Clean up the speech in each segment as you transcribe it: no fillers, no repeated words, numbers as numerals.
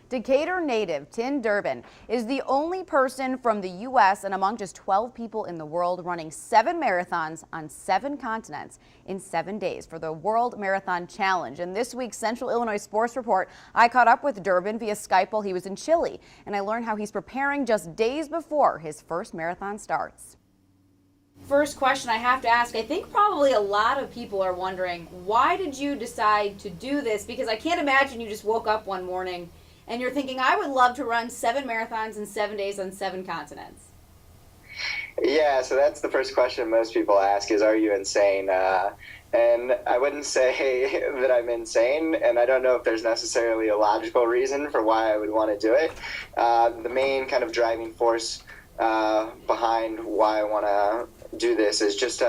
Decatur native Tim Durbin is the only person from the U.S. and among just 12 people in the world running 7 marathons on 7 continents in 7 days for the World Marathon Challenge. In this week's Central Illinois Sports Report, I caught up with Durbin via Skype while he was in Chile, and I learned how he's preparing just days before his first marathon starts. First question I have to ask, I think probably a lot of people are wondering, why did you decide to do this? Because I can't imagine you just woke up one morning and you're thinking, I would love to run 7 marathons in 7 days on 7 continents. Yeah, so that's the first question most people ask is, are you insane? And I wouldn't say that I'm insane, and I don't know if there's necessarily a logical reason for why I would want to do it. The main kind of driving force behind why I want to do this is just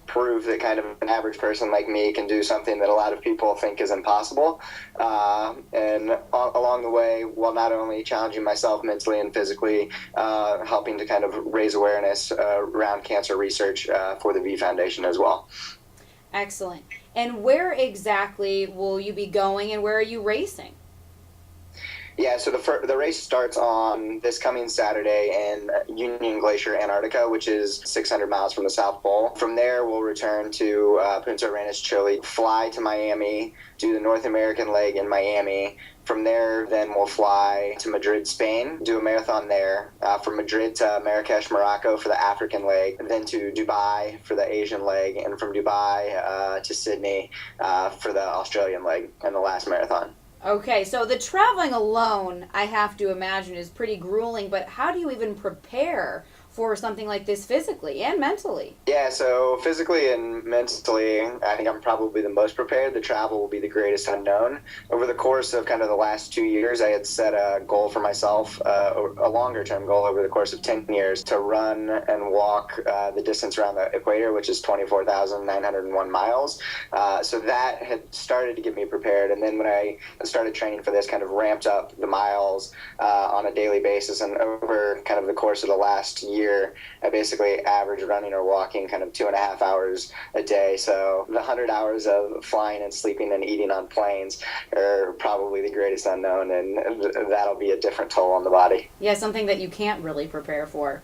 prove that kind of an average person like me can do something that a lot of people think is impossible. And along the way, while not only challenging myself mentally and physically, helping to kind of raise awareness around cancer research for the V Foundation as well. Excellent. And where exactly will you be going and where are you racing? Yeah, so the race starts on this coming Saturday in Union Glacier, Antarctica, which is 600 miles from the South Pole. From there, we'll return to Punta Arenas, Chile, fly to Miami, do the North American leg in Miami. From there, then we'll fly to Madrid, Spain, do a marathon there. From Madrid to Marrakesh, Morocco for the African leg, then to Dubai for the Asian leg, and from Dubai to Sydney for the Australian leg and the last marathon. Okay, so the traveling alone, I have to imagine, is pretty grueling, but how do you even prepare for something like this physically and mentally? Yeah, so physically and mentally, I think I'm probably the most prepared. The travel will be the greatest unknown. Over the course of kind of the last 2 years, I had set a goal for myself, a longer-term goal over the course of 10 years, to run and walk the distance around the equator, which is 24,901 miles. So that had started to get me prepared. And then when I started training for this, kind of ramped up the miles on a daily basis. And over kind of the course of the last year, I basically average running or walking kind of 2.5 hours a day. So the 100 hours of flying and sleeping and eating on planes are probably the greatest unknown, and that'll be a different toll on the body. Yeah, something that you can't really prepare for.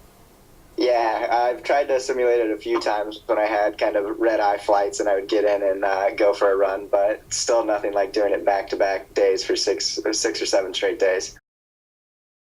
Yeah, I've tried to simulate it a few times when I had kind of red-eye flights and I would get in and go for a run, but still nothing like doing it back-to-back days for six or seven straight days.